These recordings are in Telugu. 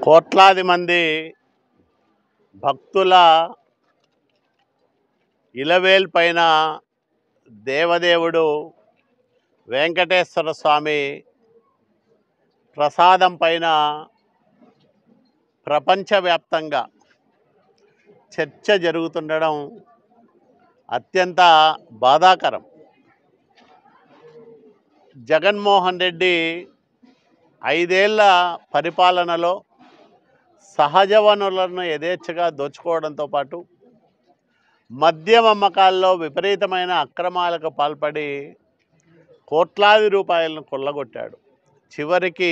కోట్లాది మంది భక్తుల ఇలవేల్ పైన దేవదేవుడు వెంకటేశ్వర స్వామి ప్రసాదం పైన ప్రపంచవ్యాప్తంగా చర్చ జరుగుతుండడం అత్యంత బాధాకరం. జగన్మోహన్ రెడ్డి 5 ఏళ్ల పరిపాలనలో సహజ వనరులను యథేచ్ఛగా దోచుకోవడంతో పాటు మద్యం అమ్మకాల్లో విపరీతమైన అక్రమాలకు పాల్పడి కోట్లాది రూపాయలను కొల్లగొట్టాడు. చివరికి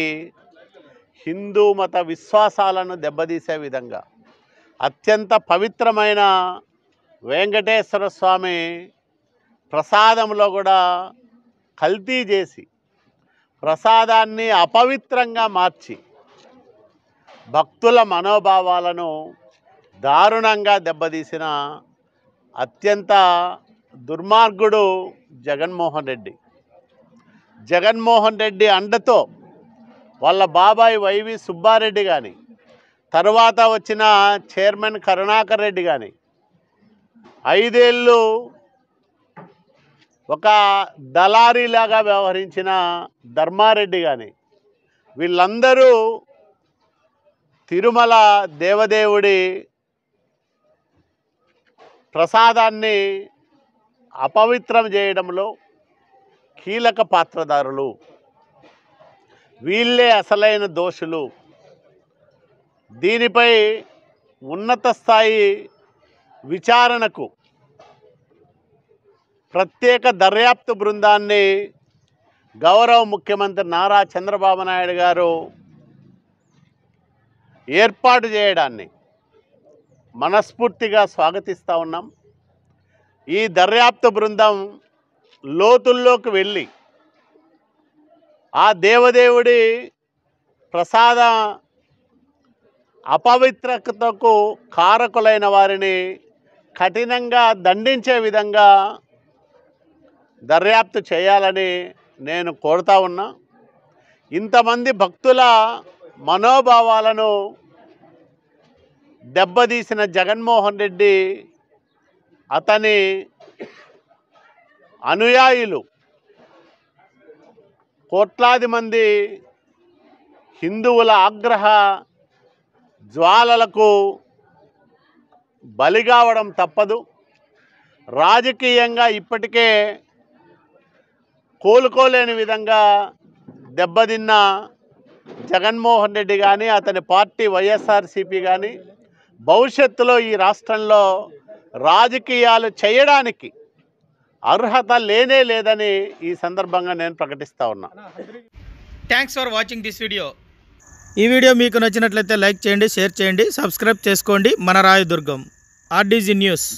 హిందూ మత విశ్వాసాలను దెబ్బతీసే విధంగా అత్యంత పవిత్రమైన వెంకటేశ్వర స్వామి ప్రసాదంలో కూడా కల్తీ చేసి ప్రసాదాన్ని అపవిత్రంగా మార్చి భక్తుల మనోభావాలను దారుణంగా దెబ్బతీసిన అత్యంత దుర్మార్గుడు జగన్మోహన్ రెడ్డి. జగన్మోహన్ రెడ్డి అండతో వాళ్ళ బాబాయ్ వైవి సుబ్బారెడ్డి కానీ, తర్వాత వచ్చిన చైర్మన్ కరుణాకర్ రెడ్డి కానీ, 5 ఏళ్ళు ఒక దళారీలాగా వ్యవహరించిన ధర్మారెడ్డి కానీ, వీళ్ళందరూ తిరుమల దేవదేవుడి ప్రసాదాన్ని అపవిత్రం చేయడంలో కీలక పాత్రధారులు. వీళ్ళే అసలైన దోషులు. దీనిపై ఉన్నత స్థాయి విచారణకు ప్రత్యేక దర్యాప్తు బృందాన్ని గౌరవ ముఖ్యమంత్రి నారా చంద్రబాబు నాయుడు గారు ఏర్పాటు చేయడాన్ని మనస్ఫూర్తిగా స్వాగతిస్తూ ఉన్నాం. ఈ దర్యాప్తు బృందం లోతుల్లోకి వెళ్ళి ఆ దేవదేవుడి ప్రసాద అపవిత్రతకు కారకులైన వారిని కఠినంగా దండించే విధంగా దర్యాప్తు చేయాలని నేను కోరుతా ఉన్నా. ఇంతమంది భక్తుల మనోభావాలను దెబ్బతీసిన జగన్మోహన్ రెడ్డి, అతని అనుయాయులు, కోట్లాది మంది హిందువుల ఆగ్రహ జ్వాలలకు బలి కావడం తప్పదు. రాజకీయంగా ఇప్పటికే కోలుకోలేని విధంగా దెబ్బతిన్న జగన్మోహన్ రెడ్డి కానీ, అతని పార్టీ వైఎస్ఆర్సీపీ కానీ భవిష్యత్తులో ఈ రాష్ట్రంలో రాజకీయాలు చేయడానికి అర్హత లేనే లేదని ఈ సందర్భంగా నేను ప్రకటిస్తా ఉన్నా. Thanks for watching this video. ఈ వీడియో మీకు నచ్చినట్లయితే లైక్ చేయండి, షేర్ చేయండి, సబ్స్క్రైబ్ చేసుకోండి. మన రాయదుర్గం ఆర్డీజీ న్యూస్.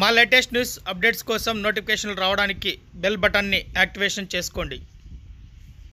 మా లేటెస్ట్ న్యూస్ అప్డేట్స్ కోసం నోటిఫికేషన్లు రావడానికి బెల్ బటన్ని యాక్టివేషన్ చేసుకోండి.